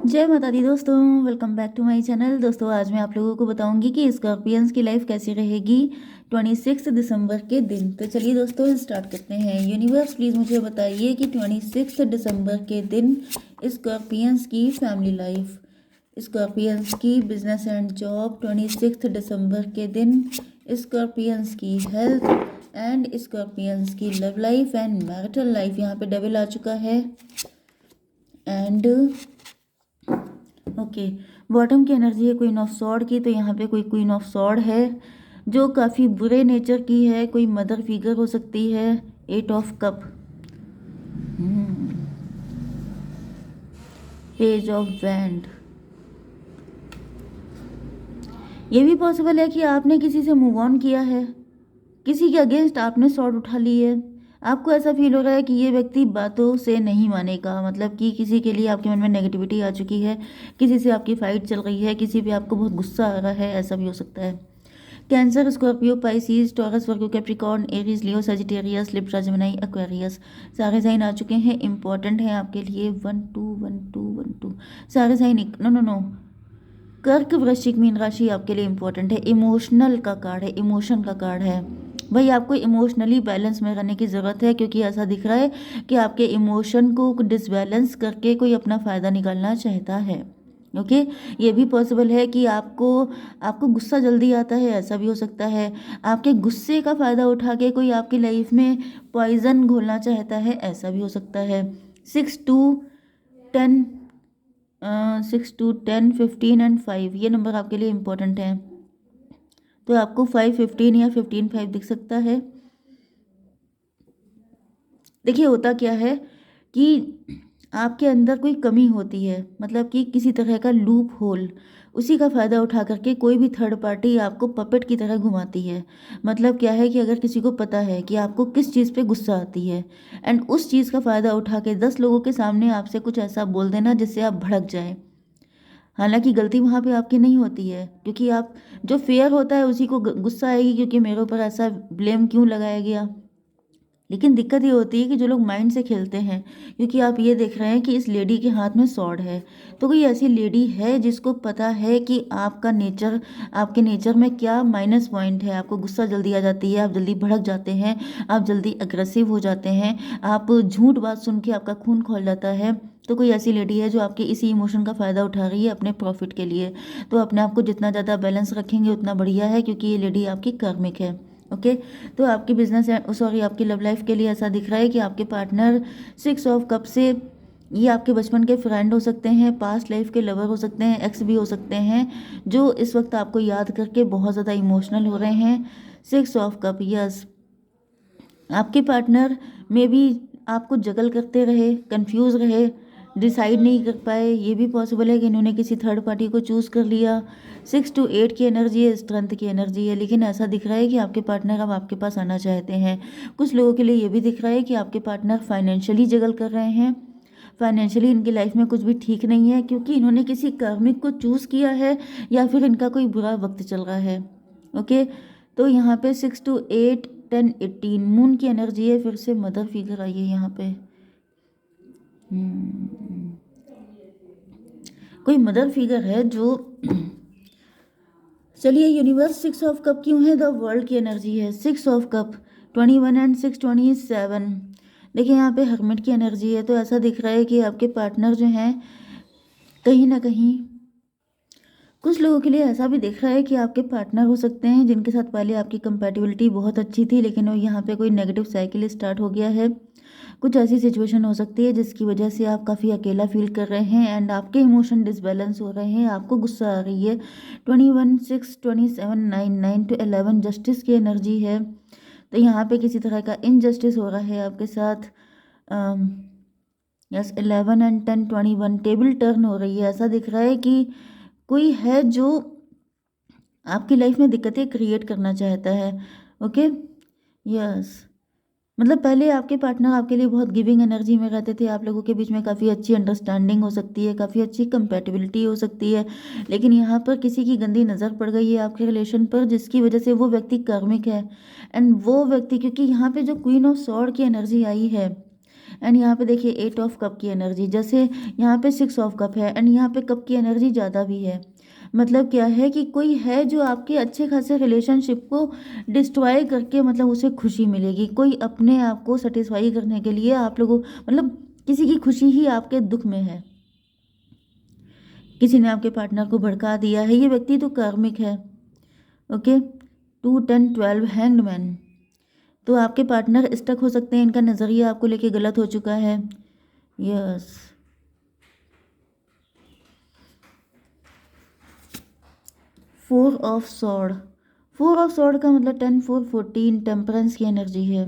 जय माता दी दोस्तों, welcome back to my channel. दोस्तों आज मैं आप लोगों को बताऊंगी कि स्कॉर्पियंस की लाइफ कैसी रहेगी 26 दिसंबर के दिन। तो चलिए दोस्तों स्टार्ट करते हैं। यूनिवर्स प्लीज़ मुझे बताइए कि 26 दिसंबर के दिन स्कॉर्पियंस की फैमिली लाइफ, स्कॉर्पियंस की बिजनेस एंड जॉब, 26 दिसंबर के दिन स्कॉर्पियंस की हेल्थ एंड स्कॉर्पियंस की love life and marital life. यहाँ पे डबल आ चुका है एंड ओके। बॉटम की एनर्जी है क्वीन ऑफ सॉर्ड की, तो यहाँ पे कोई क्वीन ऑफ सॉर्ड है जो काफ़ी बुरे नेचर की है, कोई मदर फिगर हो सकती है। Eight of cups, page of wand. ये भी पॉसिबल है कि आपने किसी से मूव ऑन किया है, किसी के अगेंस्ट आपने सॉर्ड उठा ली है। आपको ऐसा फील हो रहा है कि ये व्यक्ति बातों से नहीं मानेगा, मतलब कि किसी के लिए आपके मन में नेगेटिविटी आ चुकी है, किसी से आपकी फाइट चल रही है, किसी पे आपको बहुत गुस्सा आ रहा है, ऐसा भी हो सकता है। कैंसर, स्कॉर्पियो, पाइसिस, टॉरस, वर्गो, कैप्रिकॉर्न, एरीज, लियो, सेजिटेरियस, लिब्रा, जेमिनी, एक्वेरियस। सारे साइन आ चुके हैं, इंपॉर्टेंट है आपके लिए। 1 2 1 2 1 2 सारे साइन। नो नो नो, कर्क, वृश्चिक, मीन राशि आपके लिए इंपॉर्टेंट है। इमोशनल का कार्ड है, इमोशन का कार्ड है भाई। आपको इमोशनली बैलेंस में रहने की ज़रूरत है, क्योंकि ऐसा दिख रहा है कि आपके इमोशन को डिसबैलेंस करके कोई अपना फ़ायदा निकालना चाहता है। ओके। ये भी पॉसिबल है कि आपको आपको गुस्सा जल्दी आता है, ऐसा भी हो सकता है। आपके गुस्से का फ़ायदा उठा के कोई आपकी लाइफ में पॉइजन घोलना चाहता है, ऐसा भी हो सकता है। 6 2 10, 6 2 10 15 एंड 5 ये नंबर आपके लिए इम्पोर्टेंट है। तो आपको 5 15 या 15 5 दिख सकता है। देखिए होता क्या है कि आपके अंदर कोई कमी होती है, मतलब कि किसी तरह का लूप होल, उसी का फ़ायदा उठा करके कोई भी थर्ड पार्टी आपको पपेट की तरह घुमाती है। मतलब क्या है कि अगर किसी को पता है कि आपको किस चीज़ पे गुस्सा आती है, एंड उस चीज़ का फ़ायदा उठा के 10 लोगों के सामने आपसे कुछ ऐसा बोल देना जिससे आप भड़क जाए। हालांकि गलती वहाँ पे आपकी नहीं होती है, क्योंकि आप, जो फेयर होता है उसी को गुस्सा आएगी क्योंकि मेरे ऊपर ऐसा ब्लेम क्यों लगाया गया। लेकिन दिक्कत ये होती है कि जो लोग माइंड से खेलते हैं, क्योंकि आप ये देख रहे हैं कि इस लेडी के हाथ में सॉर्ड है, तो कोई ऐसी लेडी है जिसको पता है कि आपका नेचर, आपके नेचर में क्या माइनस पॉइंट है। आपको गुस्सा जल्दी आ जाती है, आप जल्दी भड़क जाते हैं, आप जल्दी अग्रेसिव हो जाते हैं, आप झूठ बात सुन के आपका खून खौल जाता है। तो कोई ऐसी लेडी है जो आपके इसी इमोशन का फ़ायदा उठा रही है अपने प्रॉफिट के लिए। तो अपने आप को जितना ज़्यादा बैलेंस रखेंगे उतना बढ़िया है, क्योंकि ये लेडी आपकी कार्मिक है। ओके। तो आपकी बिजनेस, सॉरी, आपकी लव लाइफ के लिए ऐसा दिख रहा है कि आपके पार्टनर 6 ऑफ कप से, ये आपके बचपन के फ्रेंड हो सकते हैं, पास्ट लाइफ के लवर हो सकते हैं, एक्स भी हो सकते हैं, जो इस वक्त आपको याद करके बहुत ज़्यादा इमोशनल हो रहे हैं। 6 ऑफ कप, यस। आपके पार्टनर में भी आपको जगल करते रहे, कंफ्यूज रहे, डिसाइड नहीं कर पाए। ये भी पॉसिबल है कि इन्होंने किसी थर्ड पार्टी को चूज़ कर लिया। 6 to 8 की एनर्जी है, स्ट्रेंथ की एनर्जी है, लेकिन ऐसा दिख रहा है कि आपके पार्टनर अब आपके पास आना चाहते हैं। कुछ लोगों के लिए ये भी दिख रहा है कि आपके पार्टनर फाइनेंशियली जगल कर रहे हैं। फाइनेंशियली इनकी लाइफ में कुछ भी ठीक नहीं है, क्योंकि इन्होंने किसी कार्मिक को चूज़ किया है, या फिर इनका कोई बुरा वक्त चल रहा है। ओके। तो यहाँ पे 6 to 8 10 18 मून की एनर्जी है। फिर से मदर फिगर आई है यहाँ पे। कोई मदर फिगर है जो चलिए यूनिवर्स 6 ऑफ कप क्यों है? द वर्ल्ड की एनर्जी है। 6 ऑफ कप, 21 एंड 6 27। देखिए यहाँ पे हर्मिट की एनर्जी है, तो ऐसा दिख रहा है कि आपके पार्टनर जो हैं कहीं ना कहीं, कुछ लोगों के लिए ऐसा भी दिख रहा है कि आपके पार्टनर हो सकते हैं जिनके साथ पहले आपकी कंपैटिबिलिटी बहुत अच्छी थी, लेकिन वो यहाँ पे कोई नेगेटिव साइकिल स्टार्ट हो गया है। कुछ ऐसी सिचुएशन हो सकती है जिसकी वजह से आप काफ़ी अकेला फील कर रहे हैं, एंड आपके इमोशन डिसबैलेंस हो रहे हैं, आपको गुस्सा आ रही है। 21 6 27 9 9 to 11 जस्टिस की एनर्जी है। तो यहाँ पे किसी तरह का इनजस्टिस हो रहा है आपके साथ। यस, 11 and 10 21 टेबल टर्न हो रही है। ऐसा दिख रहा है कि कोई है जो आपकी लाइफ में दिक्कतें क्रिएट करना चाहता है। ओके। यस, मतलब पहले आपके पार्टनर आपके लिए बहुत गिविंग एनर्जी में रहते थे, आप लोगों के बीच में काफ़ी अच्छी अंडरस्टैंडिंग हो सकती है, काफ़ी अच्छी कंपेटिबिलिटी हो सकती है, लेकिन यहाँ पर किसी की गंदी नज़र पड़ गई है आपके रिलेशन पर, जिसकी वजह से वो व्यक्ति कार्मिक है। एंड वो व्यक्ति, क्योंकि यहाँ पे जो क्वीन ऑफ सॉर्ड की एनर्जी आई है, एंड यहाँ पे देखिए 8 ऑफ कप की एनर्जी, जैसे यहाँ पे 6 ऑफ कप है एंड यहाँ पे कप की एनर्जी ज़्यादा भी है। मतलब क्या है कि कोई है जो आपके अच्छे खासे रिलेशनशिप को डिस्ट्रॉय करके मतलब उसे खुशी मिलेगी। कोई अपने आप को सेटिस्फाई करने के लिए आप लोगों मतलब किसी की खुशी ही आपके दुख में है। किसी ने आपके पार्टनर को भड़का दिया है, ये व्यक्ति तो कार्मिक है। Okay, 2 10 12 hanged man. तो आपके पार्टनर स्टक हो सकते हैं, इनका नज़रिया आपको लेके गलत हो चुका है। Yes, 4 of sword. 4 of sword का मतलब 10 4 14 टेम्परेंस की एनर्जी है।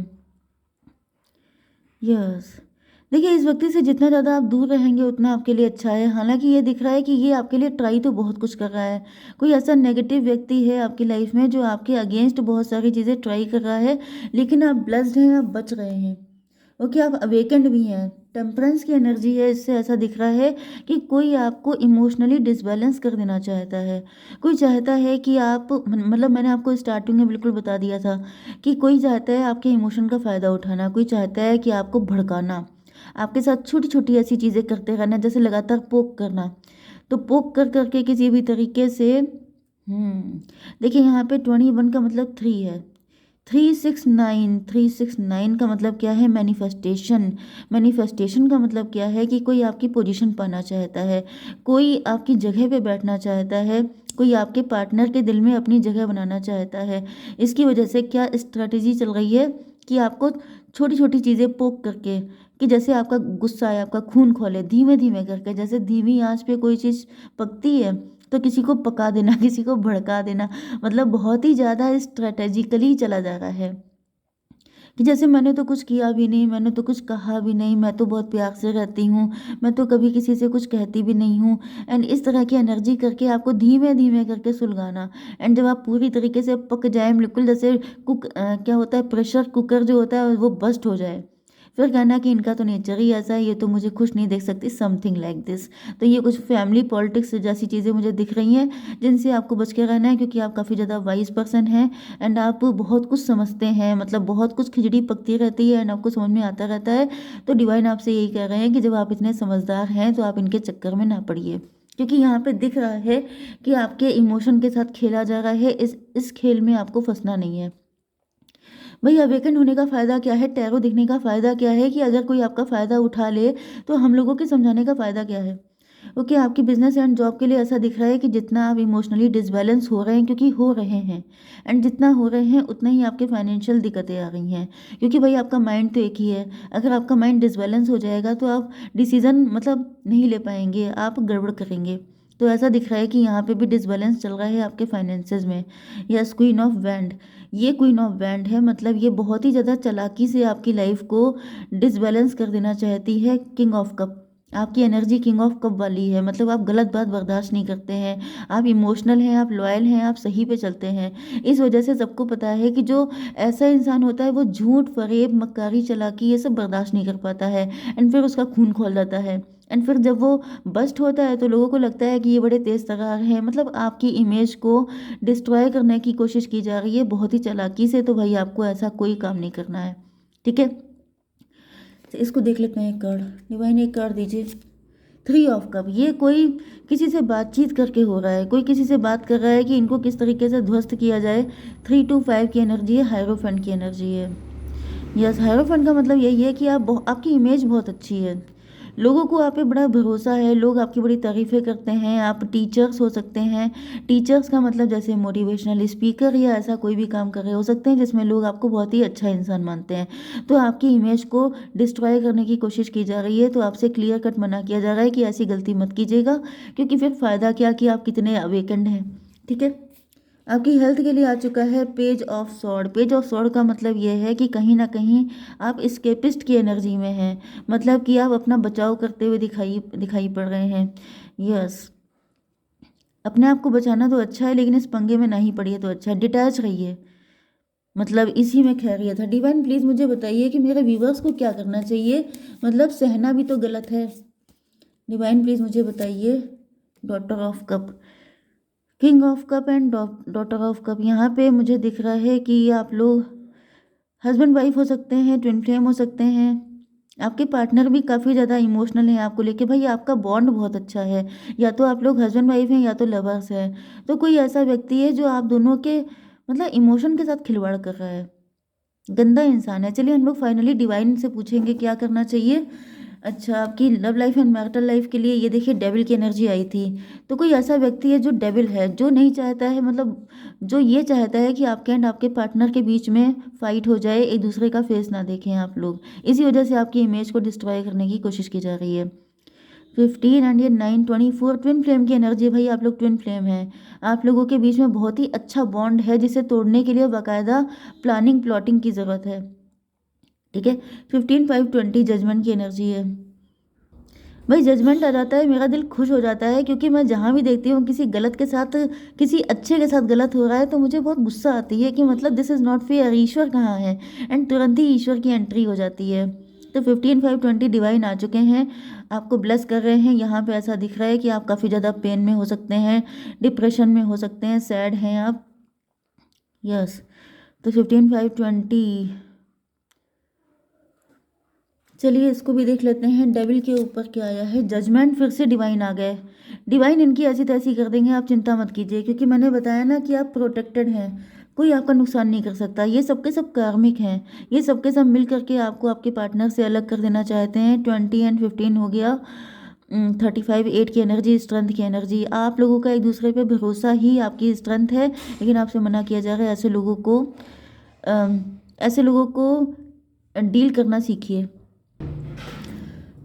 यस, देखिए इस व्यक्ति से जितना ज़्यादा आप दूर रहेंगे उतना आपके लिए अच्छा है। हालांकि ये दिख रहा है कि ये आपके लिए ट्राई तो बहुत कुछ कर रहा है। कोई ऐसा नेगेटिव व्यक्ति है आपकी लाइफ में जो आपके अगेंस्ट बहुत सारी चीज़ें ट्राई कर रहा है, लेकिन आप ब्लेस्ड हैं, आप बच रहे हैं। ओके, आप अवेकेंड भी हैं। टेम्परेंस की एनर्जी है, इससे ऐसा दिख रहा है कि कोई आपको इमोशनली डिसबैलेंस कर देना चाहता है। कोई चाहता है कि आप मतलब मैंने आपको स्टार्टिंग में बिल्कुल बता दिया था कि कोई चाहता है आपके इमोशन का फ़ायदा उठाना, कोई चाहता है कि आपको भड़काना, आपके साथ छोटी छोटी ऐसी चीज़ें करते रहना, जैसे लगातार पोक करना। तो पोक कर करके किसी भी तरीके से देखिए यहाँ पे 21 का मतलब 3 है। 369 का मतलब क्या है? मैनिफेस्टेशन। मैनिफेस्टेशन का मतलब क्या है कि कोई आपकी पोजीशन पाना चाहता है, कोई आपकी जगह पे बैठना चाहता है, कोई आपके पार्टनर के दिल में अपनी जगह बनाना चाहता है। इसकी वजह से क्या स्ट्रैटेजी चल रही है कि आपको छोटी छोटी चीज़ें पोक करके, कि जैसे आपका गुस्सा है, आपका खून खोले धीमे धीमे करके, जैसे धीमी आंच पे कोई चीज़ पकती है तो किसी को पका देना, किसी को भड़का देना, मतलब बहुत ही ज़्यादा स्ट्रेटेजिकली चला जा रहा है कि जैसे मैंने तो कुछ किया भी नहीं, मैंने तो कुछ कहा भी नहीं, मैं तो बहुत प्यार से रहती हूँ, मैं तो कभी किसी से कुछ कहती भी नहीं हूँ। एंड इस तरह की एनर्जी करके आपको धीमे धीमे करके सुलगाना। एंड जब आप पूरी तरीके से पक जाए, बिल्कुल जैसे क्या होता है, प्रेशर कुकर जो होता है वो बस्ट हो जाए, फिर कहना कि इनका तो नेचर ही ऐसा है, ये तो मुझे खुश नहीं देख सकती, समथिंग लाइक दिस। तो ये कुछ फैमिली पॉलिटिक्स जैसी चीज़ें मुझे दिख रही हैं जिनसे आपको बच के रहना है, क्योंकि आप काफ़ी ज़्यादा वाइज पर्सन हैं एंड आप बहुत कुछ समझते हैं, मतलब बहुत कुछ खिचड़ी पकती रहती है एंड आपको समझ में आता रहता है। तो डिवाइन आपसे यही कह रहे हैं कि जब आप इतने समझदार हैं तो आप इनके चक्कर में ना पड़िए, क्योंकि यहाँ पे दिख रहा है कि आपके इमोशन के साथ खेला जा रहा है। इस खेल में आपको फंसना नहीं है। भाई अवेकन होने का फ़ायदा क्या है, टैरो दिखने का फ़ायदा क्या है, कि अगर कोई आपका फ़ायदा उठा ले तो हम लोगों के समझाने का फ़ायदा क्या है। ओके, आपकी बिजनेस एंड जॉब के लिए ऐसा दिख रहा है कि जितना आप इमोशनली डिसबैलेंस हो रहे हैं, क्योंकि हो रहे हैं, एंड जितना हो रहे हैं उतना ही आपके फाइनेंशियल दिक्कतें आ रही हैं, क्योंकि भाई आपका माइंड तो एक ही है। अगर आपका माइंड डिसबैलेंस हो जाएगा तो आप डिसीजन मतलब नहीं ले पाएंगे, आप गड़बड़ करेंगे। तो ऐसा दिख रहा है कि यहाँ पे भी डिसबैलेंस चल रहा है आपके फाइनेंसेस में। Yes, queen of wand. ये क्वीन ऑफ वैंड है, मतलब ये बहुत ही ज़्यादा चालाकी से आपकी लाइफ को डिसबैलेंस कर देना चाहती है। किंग ऑफ कप, आपकी एनर्जी किंग ऑफ कप वाली है, मतलब आप गलत बात बर्दाश्त नहीं करते हैं, आप इमोशनल हैं, आप लॉयल हैं, आप सही पे चलते हैं। इस वजह से सबको पता है कि जो ऐसा इंसान होता है वो झूठ, फरेब, मक्कारी, चालाकी ये सब बर्दाश्त नहीं कर पाता है, एंड फिर उसका खून खोल जाता है। एंड फिर जब वो बस्ट होता है तो लोगों को लगता है कि ये बड़े तेज तर्रार हैं, मतलब आपकी इमेज को डिस्ट्रॉय करने की कोशिश की जा रही है बहुत ही चालाकी से। तो भाई आपको ऐसा कोई काम नहीं करना है, ठीक है। तो इसको देख लेते हैं, एक कार्ड डिवाइन, एक कार्ड दीजिए। 3 ऑफ कप, ये कोई किसी से बातचीत करके हो रहा है, कोई किसी से बात कर रहा है कि इनको किस तरीके से ध्वस्त किया जाए। 3 2 5 की एनर्जी है, हायरोफेंट की एनर्जी है। यस, हायरोफेंट का मतलब यही है कि आपकी इमेज बहुत अच्छी है, लोगों को आप पे बड़ा भरोसा है, लोग आपकी बड़ी तारीफ़ें करते हैं। आप टीचर्स हो सकते हैं। टीचर्स का मतलब जैसे मोटिवेशनल स्पीकर या ऐसा कोई भी काम कर रहे हो सकते हैं जिसमें लोग आपको बहुत ही अच्छा इंसान मानते हैं। तो आपकी इमेज को डिस्ट्रॉय करने की कोशिश की जा रही है, तो आपसे क्लियर कट मना किया जा रहा है कि ऐसी गलती मत कीजिएगा, क्योंकि फिर फ़ायदा क्या कि आप कितने अवेकेंड हैं, ठीक है। आपकी हेल्थ के लिए आ चुका है page of sword. Page of sword का मतलब ये है कि कहीं ना कहीं आप स्केपिस्ट की एनर्जी में हैं, मतलब कि आप अपना बचाव करते हुए दिखाई दिखाई पड़ रहे हैं। यस, अपने आप को बचाना तो अच्छा है, लेकिन इस पंगे में नहीं पड़िए तो अच्छा है, डिटैच रहिए, मतलब इसी में खैरियत है। डिवाइन प्लीज़ मुझे बताइए कि मेरे व्यूवर्स को क्या करना चाहिए, मतलब सहना भी तो गलत है। डिवाइन प्लीज़ मुझे बताइए। Daughter of cup, king of cup and daughter of cup, यहाँ पे मुझे दिख रहा है कि आप लोग हस्बैंड वाइफ हो सकते हैं, ट्विन फ्लेम हो सकते हैं, आपके पार्टनर भी काफ़ी ज़्यादा इमोशनल हैं आपको लेके। भाई आपका बॉन्ड बहुत अच्छा है, या तो आप लोग हस्बैंड वाइफ हैं या तो लवर्स हैं। तो कोई ऐसा व्यक्ति है जो आप दोनों के मतलब इमोशन के साथ खिलवाड़ कर रहा है, गंदा इंसान है। चलिए हम लोग फाइनली डिवाइन से पूछेंगे क्या करना चाहिए। अच्छा, आपकी love life and marital life के लिए ये देखिए डेविल की एनर्जी आई थी। तो कोई ऐसा व्यक्ति है जो डेविल है, जो नहीं चाहता है, मतलब जो ये चाहता है कि आपके एंड आपके पार्टनर के बीच में फाइट हो जाए, एक दूसरे का फेस ना देखें आप लोग। इसी वजह से आपकी इमेज को डिस्ट्रॉय करने की कोशिश की जा रही है। 15 एंड ये 9 24 ट्विन फ्लेम की एनर्जी है। भाई आप लोग ट्विन फ्लेम हैं, आप लोगों के बीच में बहुत ही अच्छा बॉन्ड है जिसे तोड़ने के लिए बाकायदा प्लानिंग प्लॉटिंग की ज़रूरत है। ठीक है, 15 5 20 जजमेंट की एनर्जी है। भाई जजमेंट आ जाता है, मेरा दिल खुश हो जाता है, क्योंकि मैं जहाँ भी देखती हूँ किसी गलत के साथ, किसी अच्छे के साथ गलत हो रहा है तो मुझे बहुत गुस्सा आती है कि मतलब दिस इज़ नॉट फेयर, ईश्वर कहाँ है। एंड तुरंत ही ईश्वर की एंट्री हो जाती है। तो 15 5 20 डिवाइन आ चुके हैं, आपको ब्लेस कर रहे हैं। यहाँ पे ऐसा दिख रहा है कि आप काफ़ी ज़्यादा पेन में हो सकते हैं, डिप्रेशन में हो सकते हैं, सैड हैं आप। यस, तो 15 5 20। चलिए इसको भी देख लेते हैं, डेविल के ऊपर क्या आया है। जजमेंट, फिर से डिवाइन आ गए। डिवाइन इनकी ऐसी तैसी कर देंगे, आप चिंता मत कीजिए, क्योंकि मैंने बताया ना कि आप प्रोटेक्टेड हैं, कोई आपका नुकसान नहीं कर सकता। ये सबके सब कार्मिक हैं, ये सबके सब मिल करके आपको आपके पार्टनर से अलग कर देना चाहते हैं। 20 एंड 15 हो गया। 35 8 की एनर्जी, स्ट्रेंथ की एनर्जी। आप लोगों का एक दूसरे पे भरोसा ही आपकी स्ट्रेंथ है, लेकिन आपसे मना किया जा रहा है। ऐसे लोगों को डील करना सीखिए।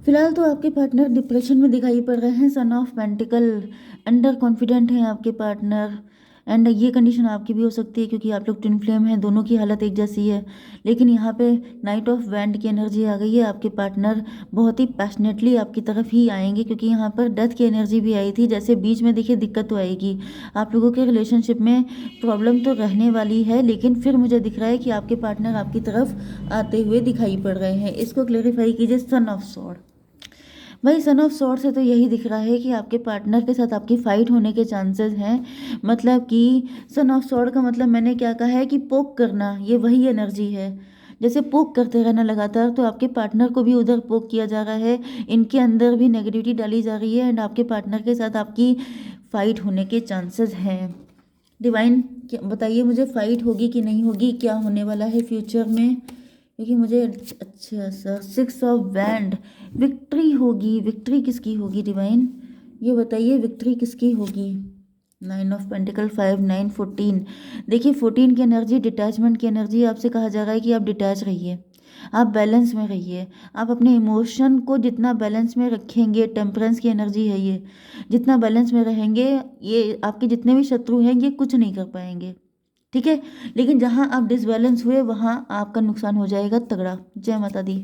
फिलहाल तो आपके पार्टनर डिप्रेशन में दिखाई पड़ रहे हैं। Son of pentacle, under confident हैं आपके पार्टनर। एंड ये कंडीशन आपकी भी हो सकती है, क्योंकि आप लोग ट्विन फ्लेम हैं, दोनों की हालत एक जैसी है। लेकिन यहाँ पे नाइट ऑफ वैंड की एनर्जी आ गई है। आपके पार्टनर बहुत ही पैशनेटली आपकी तरफ ही आएंगे, क्योंकि यहाँ पर डेथ की एनर्जी भी आई थी। जैसे बीच में देखिए दिक्कत तो आएगी, आप लोगों के रिलेशनशिप में प्रॉब्लम तो रहने वाली है, लेकिन फिर मुझे दिख रहा है कि आपके पार्टनर आपकी तरफ आते हुए दिखाई पड़ रहे हैं। इसको क्लेरिफाई कीजिए। सन ऑफ सॉर्ड, भाई सन ऑफ सॉर्ड से तो यही दिख रहा है कि आपके पार्टनर के साथ आपकी फाइट होने के चांसेस हैं। मतलब कि सन ऑफ सॉर्ड का मतलब मैंने क्या कहा है कि पोक करना, ये वही एनर्जी है। जैसे पोक करते रहना लगातार, तो आपके पार्टनर को भी उधर पोक किया जा रहा है, इनके अंदर भी नेगेटिविटी डाली जा रही है, एंड आपके पार्टनर के साथ आपकी फाइट होने के चांसेस हैं। डिवाइन बताइए मुझे, फाइट होगी कि नहीं होगी, क्या होने वाला है फ्यूचर में, क्योंकि मुझे अच्छा सर 6 ऑफ वैंड, विक्ट्री होगी। विक्ट्री किसकी होगी डिवाइन, ये बताइए विक्ट्री किसकी होगी। 9 ऑफ पेंटिकल 5 9 14। देखिए 14 की एनर्जी डिटैचमेंट की एनर्जी। आपसे कहा जा रहा है कि आप डिटैच रहिए, आप बैलेंस में रहिए। आप अपने इमोशन को जितना बैलेंस में रखेंगे, टेम्परेंस की एनर्जी है ये, जितना बैलेंस में रहेंगे, ये आपके जितने भी शत्रु हैं ये कुछ नहीं कर पाएंगे। ठीक है, लेकिन जहाँ आप डिसबैलेंस हुए वहाँ आपका नुकसान हो जाएगा तगड़ा। जय माता दी।